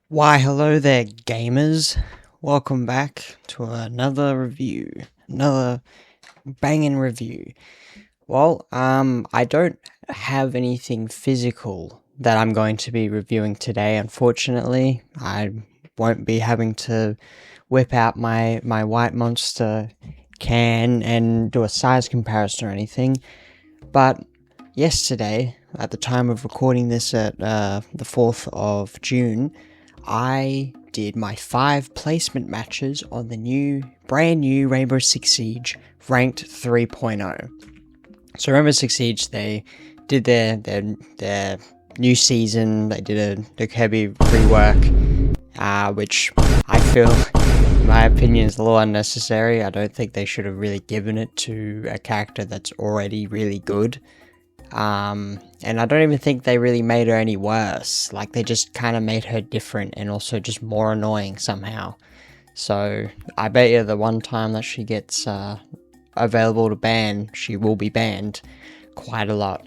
Why, hello there, gamers. Welcome back to another review. Another banging review. Well, I don't have anything physical that I'm going to be reviewing today, unfortunately. I won't be having to whip out my White Monster can and do a size comparison or anything. But yesterday, at the time of recording this at the 4th of June, I did my 5 placement matches on the brand new Rainbow Six Siege ranked 3.0. So Rainbow Six Siege, they did their new season, they did a heavy rework, which I feel, in my opinion, is a little unnecessary. I don't think they should have really given it to a character that's already really good. And I don't even think they really made her any worse. Like, they just kind of made her different and also just more annoying somehow. So, I bet you the one time that she gets, available to ban, she will be banned quite a lot.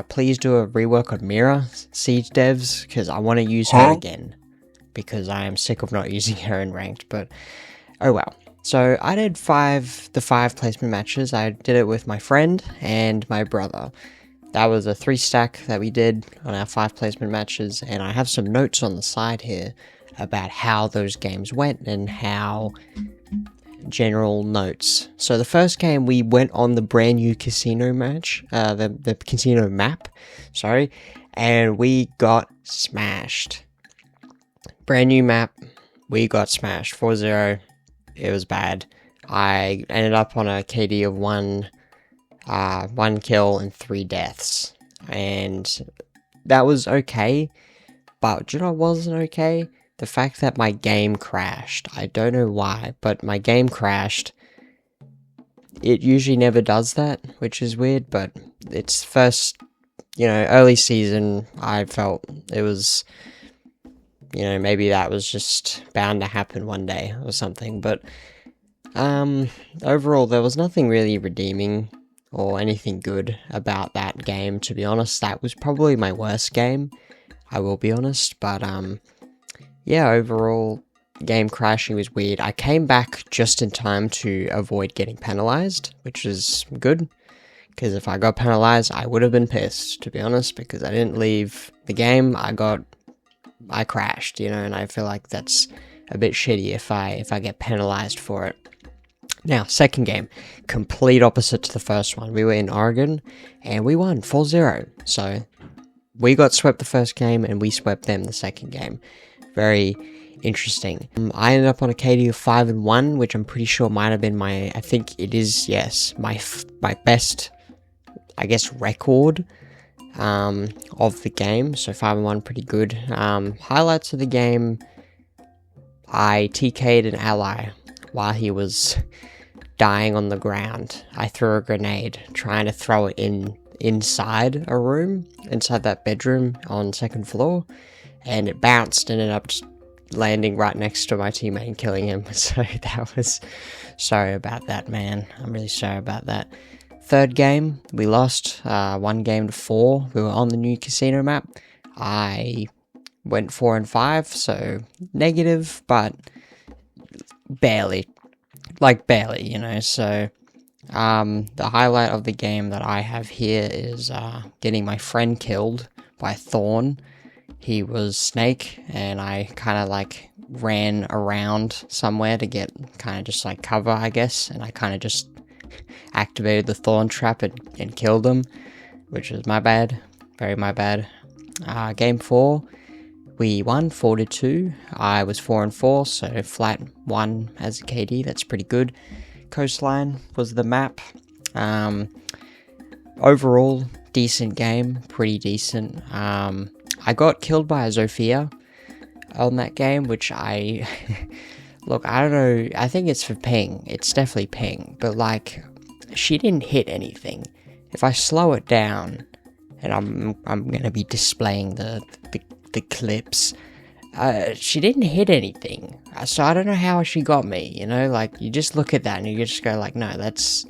Please do a rework on Mira, Siege devs, because I want to use her again. Because I am sick of not using her in ranked, but oh well. So, I did the 5 placement matches. I did it with my friend and my brother. That was a 3-stack that we did on our 5 placement matches, and I have some notes on the side here about how those games went and how general notes. So the first game, we went on the brand new casino match, the casino map, sorry, and we got smashed. Brand new map, we got smashed, 4-0, it was bad. I ended up on a KD of 1 kill and 3 deaths, and that was okay, but do you know what wasn't okay? The fact that my game crashed. I don't know why, but my game crashed. It usually never does that, which is weird, but it's first, early season. I felt it was, maybe that was just bound to happen one day or something, but overall there was nothing really redeeming or anything good about that game, to be honest. That was probably my worst game, I will be honest, but yeah, overall, game crashing was weird. I came back just in time to avoid getting penalized, which is good, because if I got penalized, I would have been pissed, to be honest, because I didn't leave the game. I crashed, and I feel like that's a bit shitty if I get penalized for it. Now, second game, complete opposite to the first one. We were in Oregon, and we won 4-0. So, we got swept the first game, and we swept them the second game. Very interesting. I ended up on a KD of 5-1, which I'm pretty sure might have been my best, I guess, record of the game. So 5-1, pretty good. Highlights of the game, I TK'd an ally while he was dying on the ground. I threw a grenade, trying to throw it inside a room, inside that bedroom on 2nd floor, and it bounced and ended up just landing right next to my teammate and killing him. So that was, sorry about that, man. I'm really sorry about that. Third game, we lost 1-4. We were on the new casino map. I went 4-5, so negative, but barely. Like, barely, So, the highlight of the game that I have here is getting my friend killed by Thorn. He was Snake, and I kind of, ran around somewhere to get kind of just, cover, I guess, and I kind of just activated the Thorn trap and killed him, which is my bad. Very my bad. Game 4. We won 4-2. I was 4-4, so flat 1 as a KD. That's pretty good. Coastline was the map. Overall, decent game. Pretty decent. I got killed by a Zofia on that game, which I... Look, I don't know. I think it's for ping. It's definitely ping. But, she didn't hit anything. If I slow it down, and I'm going to be displaying the clips, she didn't hit anything, so I don't know how she got me, you just look at that and you just go no, that's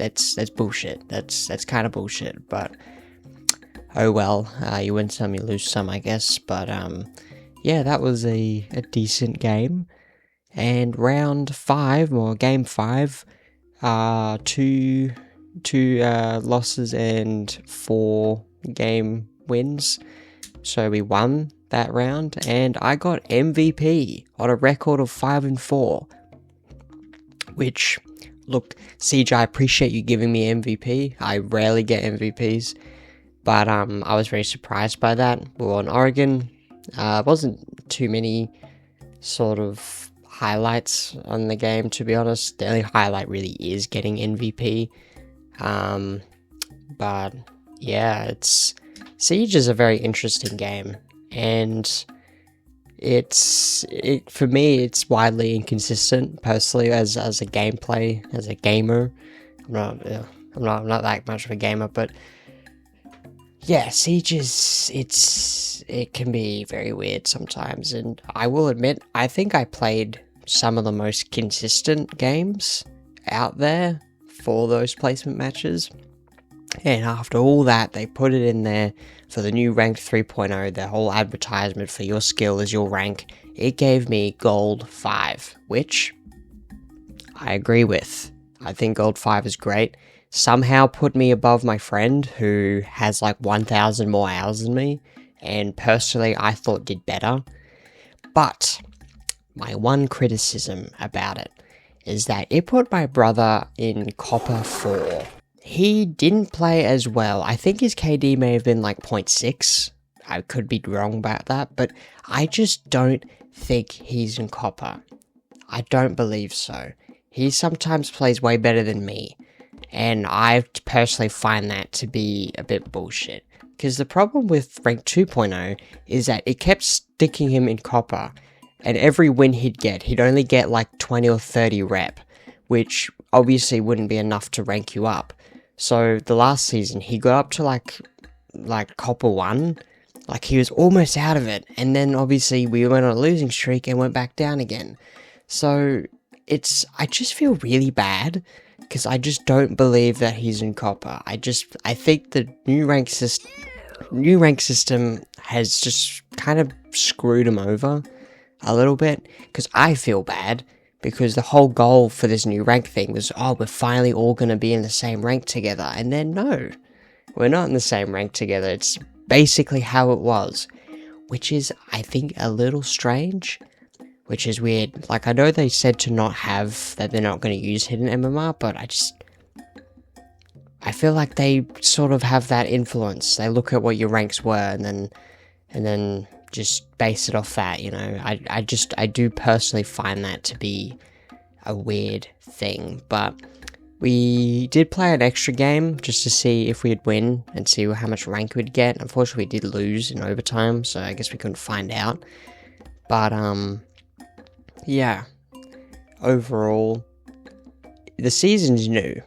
bullshit, that's kind of bullshit, but oh well, you win some, you lose some, I guess, but yeah, that was a decent game. And round 5, or game 5, two losses and 4 game wins. So we won that round, and I got MVP on a record of 5-4. Which, look, Siege, I appreciate you giving me MVP. I rarely get MVPs, but I was very surprised by that. We were on Oregon. Wasn't too many sort of highlights on the game, to be honest. The only highlight really is getting MVP. But yeah, Siege is a very interesting game, and for me, it's widely inconsistent. Personally, as a gameplay, as a gamer, I'm not that much of a gamer, but yeah, Siege it can be very weird sometimes, and I will admit, I think I played some of the most consistent games out there for those placement matches. And after all that, they put it in there for the new Ranked 3.0, the whole advertisement for your skill is your rank. It gave me Gold 5, which I agree with. I think Gold 5 is great. Somehow put me above my friend who has like 1,000 more hours than me, and personally I thought did better. But my one criticism about it is that it put my brother in Copper 4. He didn't play as well. I think his KD may have been like 0.6. I could be wrong about that, but I just don't think he's in Copper. I don't believe so. He sometimes plays way better than me, and I personally find that to be a bit bullshit. Because the problem with Rank 2.0 is that it kept sticking him in Copper, and every win he'd only get like 20 or 30 rep, which obviously wouldn't be enough to rank you up. So the last season, he got up to like Copper 1, like he was almost out of it, and then obviously we went on a losing streak and went back down again. So I just feel really bad, because I just don't believe that he's in Copper. I think the new rank system has just kind of screwed him over a little bit, because I feel bad. Because the whole goal for this new rank thing was, we're finally all going to be in the same rank together. And then, no, we're not in the same rank together. It's basically how it was. Which is, I think, a little strange. Which is weird. Like, I know they said that they're not going to use hidden MMR, but I feel like they sort of have that influence. They look at what your ranks were and then just base it off that, you know. I do personally find that to be a weird thing, but we did play an extra game just to see if we'd win and see how much rank we'd get. Unfortunately, we did lose in overtime, so I guess we couldn't find out. But, yeah. Overall, the season's new.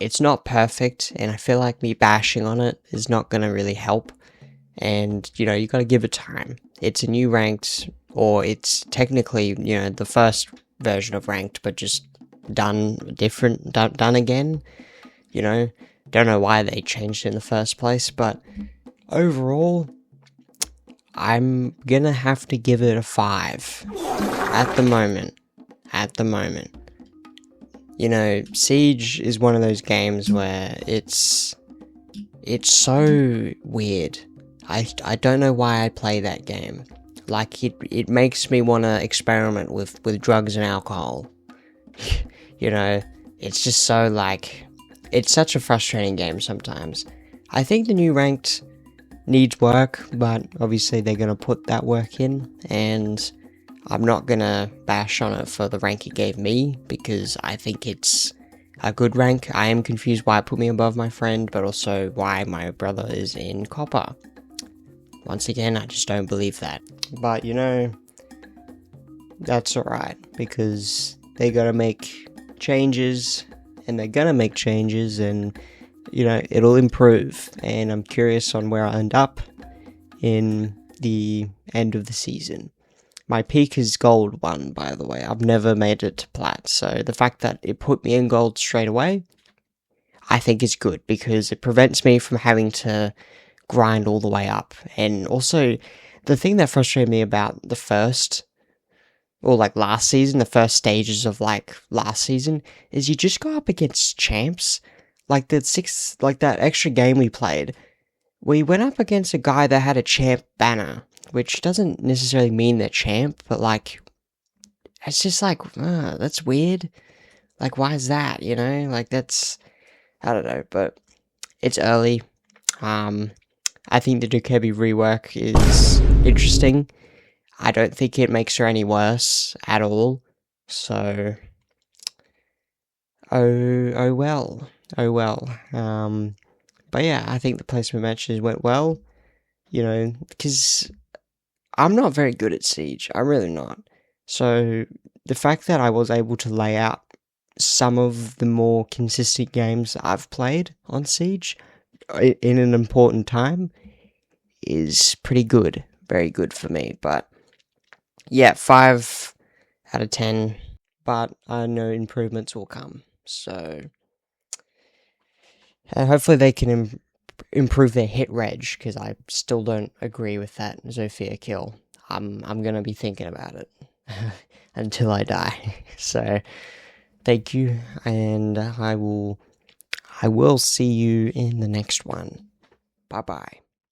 It's not perfect, and I feel like me bashing on it is not going to really help. And, you know, you gotta give it time. It's a new ranked, or it's technically, you know, the first version of ranked, but just done again. You know, don't know why they changed it in the first place, but overall, I'm gonna have to give it a 5. At the moment. You know, Siege is one of those games where it's so weird. I don't know why I play that game. Like, it makes me want to experiment with drugs and alcohol. You know, it's just so, like, it's such a frustrating game sometimes. I think the new ranked needs work, but obviously they're going to put that work in, and I'm not going to bash on it for the rank it gave me, because I think it's a good rank. I am confused why it put me above my friend, but also why my brother is in Copper. Once again, I just don't believe that. But, you know, that's alright, because they gotta make changes, and they're gonna make changes, and, you know, it'll improve. And I'm curious on where I end up in the end of the season. My peak is Gold 1, by the way. I've never made it to Plat, so the fact that it put me in Gold straight away, I think is good, because it prevents me from having to grind all the way up. And also, the thing that frustrated me about the first, or like last season, the first stages of like last season, is you just go up against champs. Like that extra game we played, we went up against a guy that had a champ banner, which doesn't necessarily mean they're champ, but like, it's just like, that's weird. Like, why is that, you know? Like, that's, I don't know, but it's early. I think the Dukebi rework is interesting. I don't think it makes her any worse at all. So, oh well. Oh well. But yeah, I think the placement matches went well. You know, because I'm not very good at Siege. I'm really not. So, the fact that I was able to lay out some of the more consistent games I've played on Siege in an important time is pretty good. Very good for me. But yeah, 5 out of 10. But I know improvements will come. So, and hopefully they can improve their hit reg, because I still don't agree with that Zofia kill. I'm gonna be thinking about it until I die. So thank you, and I will see you in the next one. Bye bye.